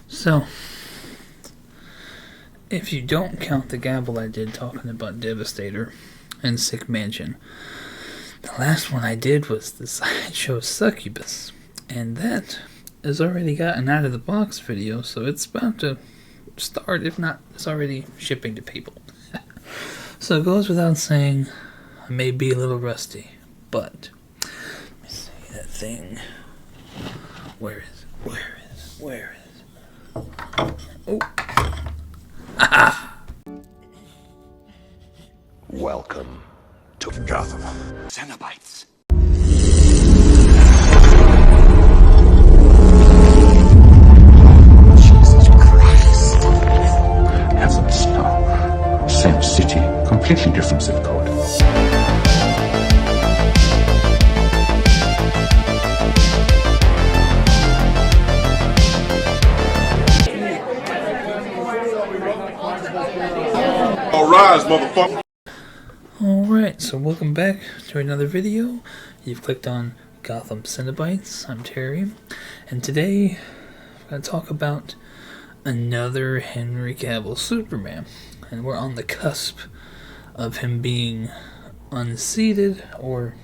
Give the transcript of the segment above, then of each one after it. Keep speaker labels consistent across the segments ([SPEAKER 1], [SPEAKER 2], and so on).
[SPEAKER 1] So, if you don't count the Gavel I did talking about Devastator and Sick Mansion, the last one I did was the Sideshow Succubus, and that has already gotten out of the box video, so it's about to start, if not, it's already shipping to people. So it goes without saying, I may be a little rusty, but let me see that thing. Where is it? Oh.
[SPEAKER 2] Welcome to Gotham.
[SPEAKER 3] Cenobites.
[SPEAKER 2] Jesus Christ. Heaven Star. Same city, completely different zip code.
[SPEAKER 3] All rise, motherfucker.
[SPEAKER 1] Alright, so welcome back to another video. You've clicked on Gotham Cenobites. I'm Terry, and today I'm going to talk about another Henry Cavill Superman. And we're on the cusp of him being unseated or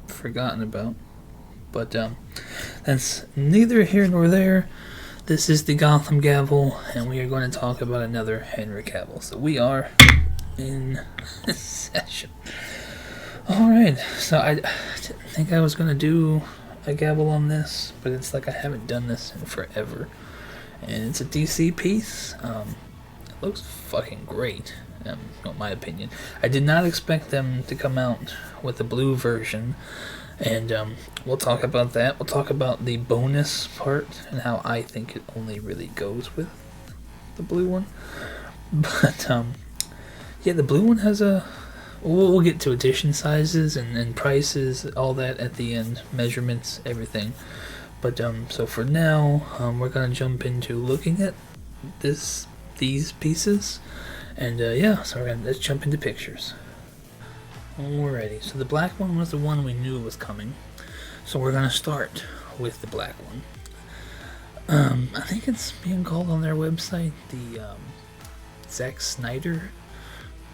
[SPEAKER 1] forgotten about. But that's neither here nor there. This is the Gotham Gavel, and we are going to talk about another Henry Cavill. So we are in session. Alright, so I didn't think I was going to do a Gavel on this, but it's like I haven't done this in forever. And it's a DC piece. It looks fucking great, in my opinion. I did not expect them to come out with the blue version, and we'll talk about that. We'll talk about the bonus part and how I think it only really goes with the blue one. But yeah, the blue one has a... We'll get to edition sizes and prices, all that at the end, measurements, everything. But so for now, we're gonna jump into looking at these pieces, and yeah, so let's jump into pictures. Alrighty, so the black one was the one we knew was coming, so we're gonna start with the black one. I think it's being called on their website the Zack Snyder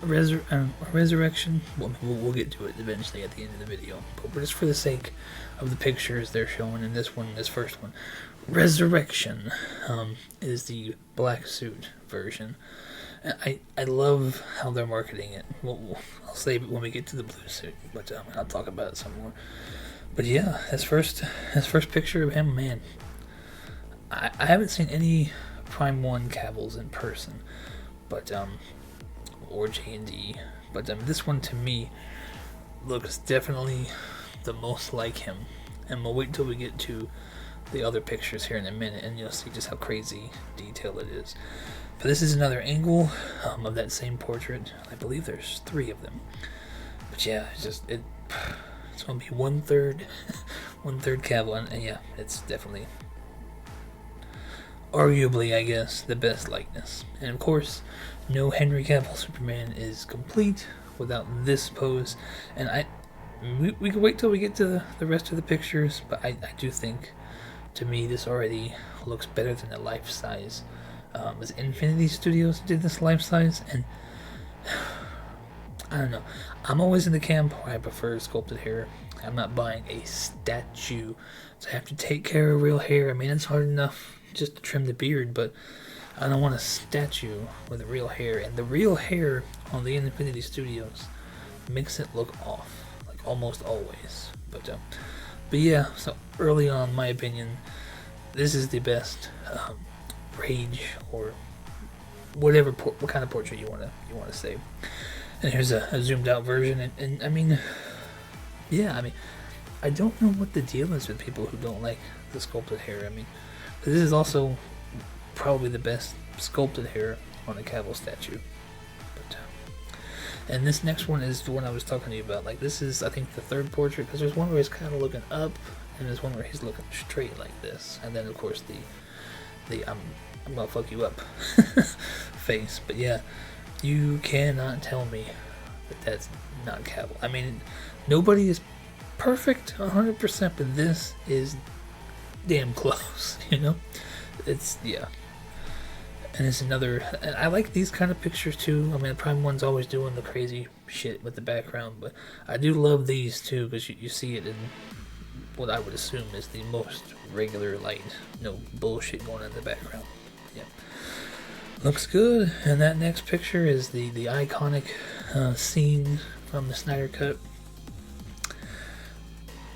[SPEAKER 1] Resurrection. We'll get to it eventually at the end of the video, but just for the sake of the pictures they're showing in this first one, Resurrection is the black suit version. I love how they're marketing it. I'll save it when we get to the blue suit, but I'll talk about it some more. But yeah, his first picture of him, man, I haven't seen any Prime 1 Cavils in person, but or J&D, but this one to me looks definitely the most like him, and we'll wait till we get to the other pictures here in a minute, and you'll see just how crazy detailed it is. But this is another angle of that same portrait. I believe there's 3 of them, but yeah, it's gonna be one third Cavill, and yeah, it's definitely, arguably, I guess, the best likeness. And of course, no Henry Cavill Superman is complete without this pose. And we can wait till we get to the rest of the pictures, but I do think, to me, this already looks better than the life size. As Infinity Studios did this life size, and I don't know. I'm always in the camp where I prefer sculpted hair. I'm not buying a statue, so I have to take care of real hair. I mean, it's hard enough just to trim the beard, but I don't want a statue with real hair. And the real hair on the Infinity Studios makes it look off, like almost always. But yeah, so early on, my opinion, this is the best rage or whatever what kind of portrait you want to say. And here's a zoomed out version, and I mean, yeah, I mean, I don't know what the deal is with people who don't like the sculpted hair. I mean, this is also probably the best sculpted hair on a Cavill statue. But and this next one is the one I was talking to you about. Like, this is, I think, the third portrait, because there's one where he's kind of looking up, and there's one where he's looking straight like this, and then of course the I'm gonna fuck you up face. But yeah, you cannot tell me that that's not Cavill. I mean, nobody is perfect 100%, but this is damn close, you know? It's, yeah. And it's another, and I like these kind of pictures too. I mean, Prime 1's always doing the crazy shit with the background, but I do love these too, because you see it in what I would assume is the most regular light. No bullshit going on in the background. Yeah. Looks good. And that next picture is the iconic scene from the Snyder Cut.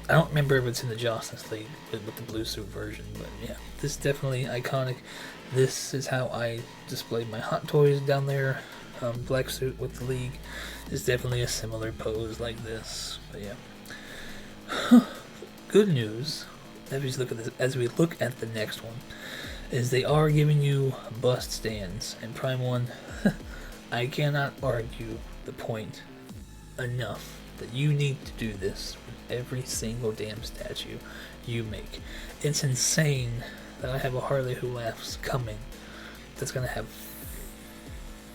[SPEAKER 1] I don't remember if it's in the Justice League with the blue suit version, but yeah, this is definitely iconic. This is how I displayed my Hot Toys down there. Black suit with the League is definitely a similar pose like this. But yeah, good news as we look at the next one, is they are giving you bust stands. And Prime 1, I cannot argue the point enough that you need to do this with every single damn statue you make. It's insane that I have a Harley Who Laughs coming that's gonna have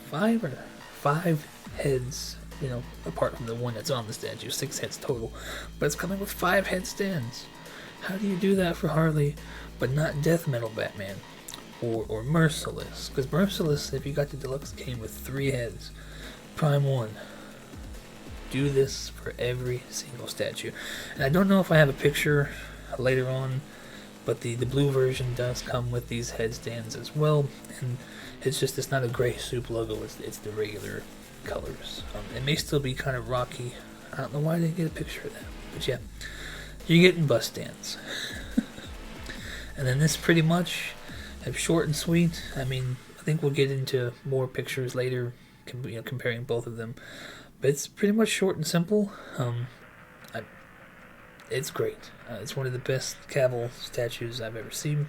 [SPEAKER 1] five heads, you know, apart from the one that's on the statue, 6 heads total, but it's coming with 5 head stands. How do you do that for Harley, but not Death Metal Batman or Merciless? Because Merciless, if you got the deluxe, came with 3 heads. Prime 1, do this for every single statue. And I don't know if I have a picture later on, but the blue version does come with these headstands as well, and it's not a gray soup logo, it's the regular colors. It may still be kind of rocky. I don't know why I didn't get a picture of that, but yeah, you're getting bust stands. And then this pretty much is short and sweet. I mean, I think we'll get into more pictures later, comparing both of them, but it's pretty much short and simple. It's great. It's one of the best Gavel statues I've ever seen.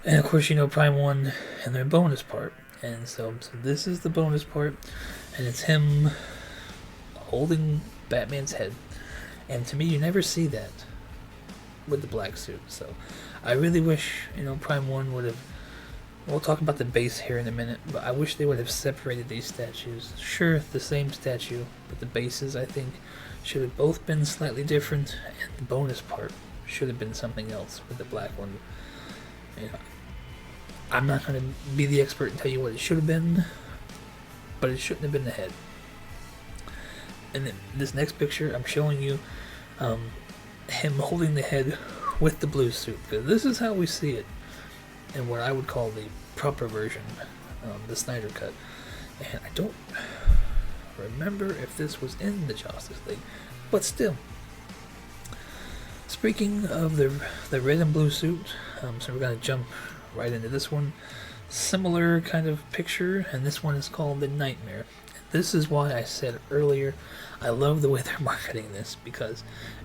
[SPEAKER 1] And of course, you know, Prime 1 and their bonus part. And so this is the bonus part, and it's him holding Batman's head. And to me, you never see that with the black suit. So I really wish, you know, Prime 1 would have... We'll talk about the base here in a minute, but I wish they would have separated these statues. Sure, the same statue, but the bases, I think, should have both been slightly different, and the bonus part should have been something else with the black one. You know, I'm not going to be the expert and tell you what it should have been, but it shouldn't have been the head. And then this next picture, I'm showing you him holding the head with the blue suit, because this is how we see it in what I would call the proper version, the Snyder Cut. And I don't remember if this was in the Justice League, but still. Speaking of the red and blue suit, so we're going to jump right into this one. Similar kind of picture, and this one is called the Knightmare. This is why I said earlier, I love the way they're marketing this, because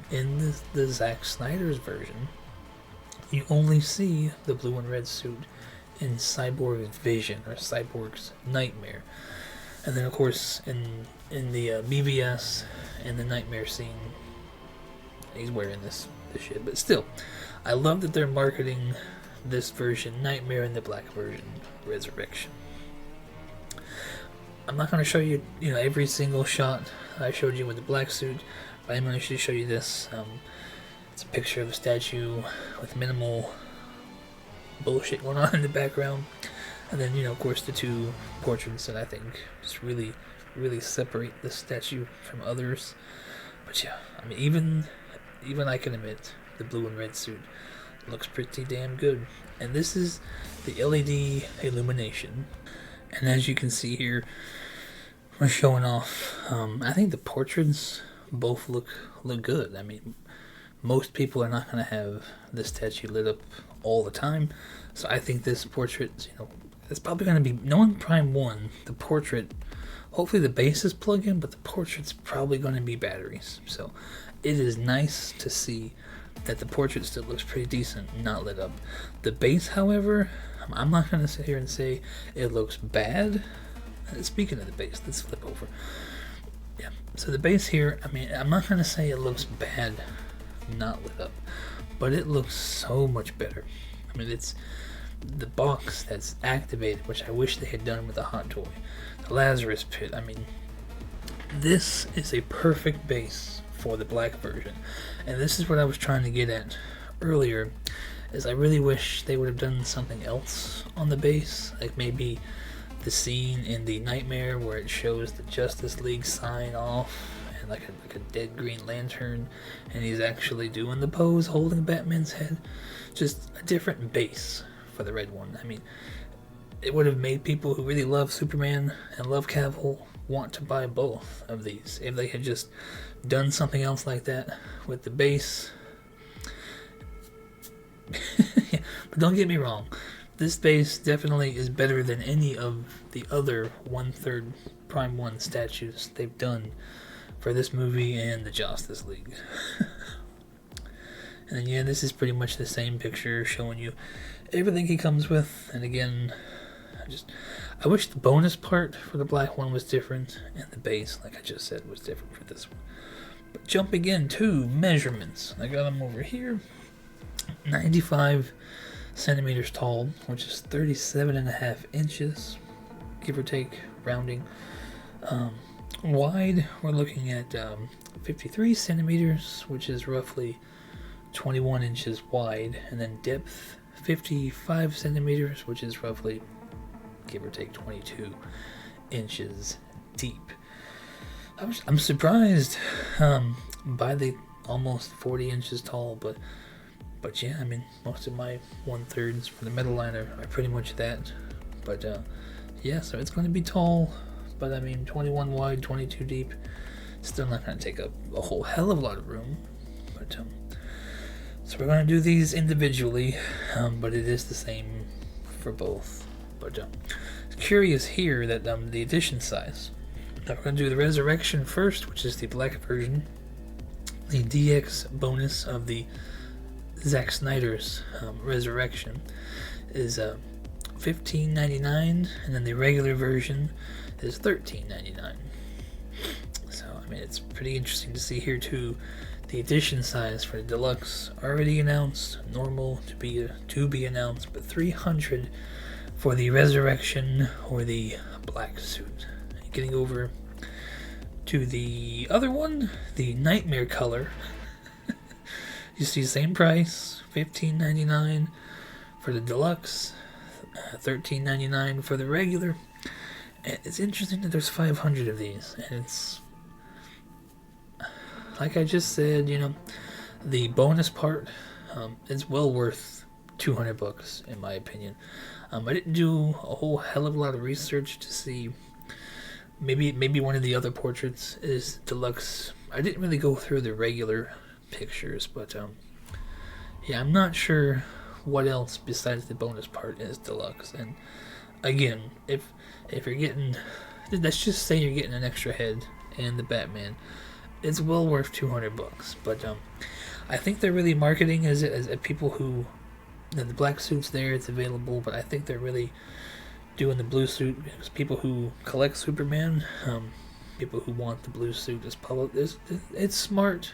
[SPEAKER 1] in the Zack Snyder's version, you only see the blue and red suit in Cyborg's vision, or Cyborg's nightmare. And then, of course, in the BVS and the Knightmare scene, he's wearing this shit. But still, I love that they're marketing this version Nightmare and the black version Resurrection. I'm not going to show you, every single shot I showed you with the black suit, but I'm going to show you this. It's a picture of a statue with minimal bullshit going on in the background. And then, of course, the 2 portraits that I think just really, really separate this statue from others. But yeah, I mean, even I can admit, the blue and red suit looks pretty damn good. And this is the LED illumination. And as you can see here, we're showing off, I think the portraits both look good. I mean, most people are not going to have this statue lit up all the time. So I think this portrait, it's probably going to be, knowing Prime 1, the portrait, hopefully the base is plug-in, but the portrait's probably going to be batteries. So it is nice to see that the portrait still looks pretty decent, not lit up. The base, however, I'm not going to sit here and say it looks bad. Speaking of the base, let's flip over. Yeah, so the base here, I mean, I'm not going to say it looks bad not lit up, but it looks so much better. I mean, it's the box that's activated, which I wish they had done with the Hot Toy. The Lazarus Pit, I mean, this is a perfect base for the black version. And this is what I was trying to get at earlier, is I really wish they would have done something else on the base, like maybe the scene in the Knightmare where it shows the Justice League sign off and like a dead Green Lantern, and he's actually doing the pose holding Batman's head. Just a different base for the red one. I mean, it would have made people who really love Superman and love Gavel want to buy both of these if they had just done something else like that with the base. Yeah, but don't get me wrong, this base definitely is better than any of the other 1/3 Prime 1 statues they've done for this movie and the Justice League. And then, yeah, this is pretty much the same picture showing you everything he comes with. And again, I wish the bonus part for the black one was different, and the base, like I just said, was different for this one. But jumping into measurements, I got them over here. 95 centimeters tall, which is 37.5 inches, give or take, rounding. Wide, we're looking at 53 centimeters, which is roughly 21 inches wide, and then depth 55 centimeters, which is roughly, give or take, 22 inches deep. I'm surprised by the almost 40 inches tall, but yeah, I mean, most of my 1/3s for the metal line are pretty much that. But yeah, so it's going to be tall, but I mean, 21 wide, 22 deep. Still not going to take up a whole hell of a lot of room. But so we're going to do these individually, but it is the same for both. But it's curious here that the edition size. Now we're going to do the Resurrection first, which is the black version. The DX bonus of the Zack Snyder's Resurrection is $15.99, and then the regular version is $13.99. So I mean, it's pretty interesting to see here too. The edition size for the deluxe already announced, normal to be announced, but $300 for the Resurrection or the black suit. Getting over to the other one, the Knightmare color. You see, same price, $15.99 for the deluxe, $13.99 for the regular. And it's interesting that there's 500 of these, and it's like I just said, you know, the bonus part is well worth $200 in my opinion. I didn't do a whole hell of a lot of research to see. Maybe one of the other portraits is deluxe. I didn't really go through the regular pictures, but yeah, I'm not sure what else besides the bonus part is deluxe. And again, if you're getting, let's just say you're getting an extra head and the Batman, it's well worth $200. But I think they're really marketing as people who, the black suit's there, it's available, but I think they're really doing the blue suit because people who collect Superman, people who want the blue suit as public, it's smart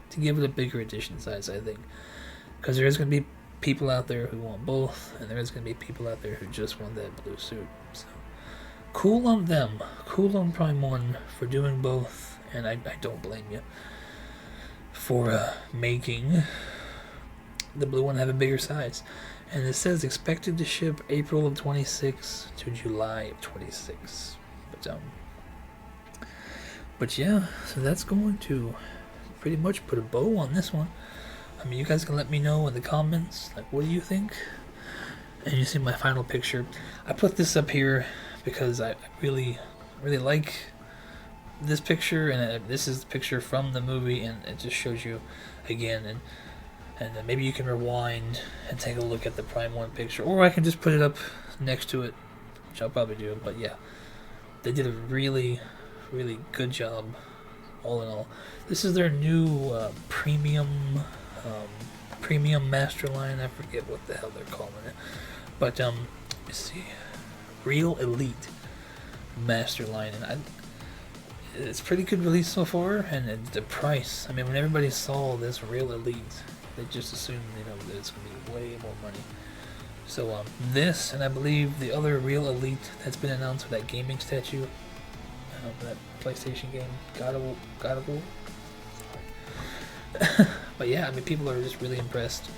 [SPEAKER 1] to give it a bigger edition size, I think, because there is going to be people out there who want both, and there is going to be people out there who just want that blue suit. So cool on them, cool on Prime 1 for doing both, and I don't blame you for making the blue one have a bigger size. And it says expected to ship April of 26 to July of 26. But yeah, so that's going to pretty much put a bow on this one. I mean, you guys can let me know in the comments, like, what do you think? And you see my final picture. I put this up here because I really like this picture, and this is the picture from the movie, and it just shows you again, and maybe you can rewind and take a look at the Prime 1 picture, or I can just put it up next to it, which I'll probably do. But yeah, they did a really good job, all in all. This is their new premium Masterline. I forget what the hell they're calling it, but let's see, Real Elite Masterline, and it's pretty good release so far. And the price, I mean, when everybody saw this Real Elite, they just assumed, you know, that it's going to be way more money. So this, and I believe the other Real Elite that's been announced for that gaming statue, that PlayStation game, Gavel. But yeah, I mean, people are just really impressed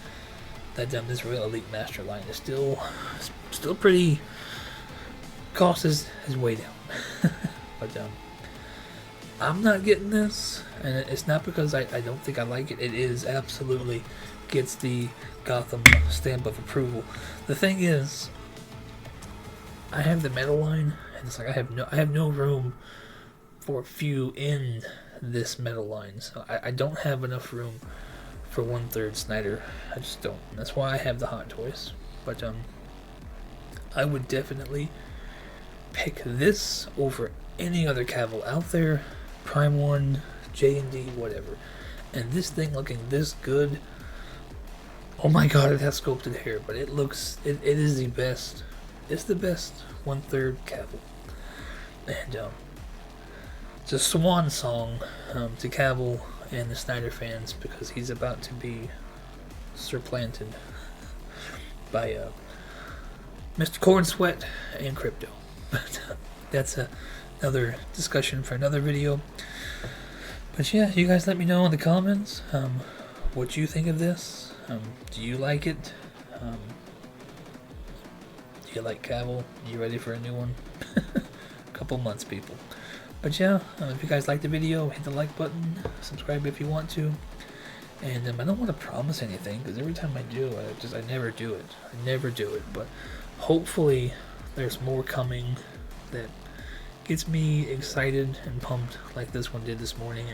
[SPEAKER 1] that this Real Elite Masterline is still pretty. Cost is way down, but I'm not getting this, and it's not because I don't think I like it. It is absolutely gets the Gotham stamp of approval. The thing is, I have the metal line, and it's like I have no room for a few in this metal line, so I don't have enough room for 1/3 Snyder. I just don't. That's why I have the Hot Toys. But I would definitely pick this over any other Gavel out there. Prime 1, J&D, whatever. And this thing looking this good. Oh my god, it has sculpted hair, but it is the best. It's the best 1/3 Gavel. And it's a swan song to Gavel and the Snyder fans, because he's about to be supplanted by Mr. Corn Sweat and Crypto. But that's another discussion for another video. But yeah, you guys let me know in the comments what you think of this. Do you like it? Do you like Gavel? You ready for a new one? Couple months, people. But yeah, if you guys like the video, hit the like button, subscribe if you want to. And I don't want to promise anything, because every time I do, I never do it. I never do it. But hopefully there's more coming that gets me excited and pumped, like this one did this morning,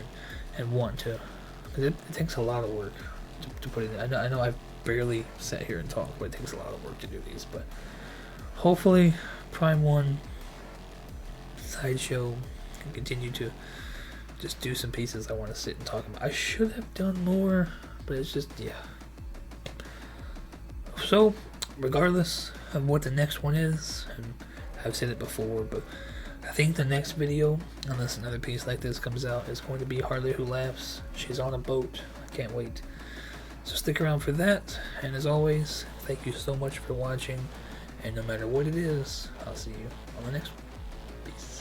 [SPEAKER 1] and want to. Because it takes a lot of work to put it in. I know I've barely sat here and talked, but it takes a lot of work to do these. But hopefully Prime 1 Sideshow can continue to just do some pieces I want to sit and talk about. I should have done more, but it's just, yeah. So, regardless of what the next one is, and I've said it before, but I think the next video, unless another piece like this comes out, is going to be Harley Who Laughs. She's on a boat. I can't wait. So stick around for that, and as always, thank you so much for watching, and no matter what it is, I'll see you on the next one. Peace.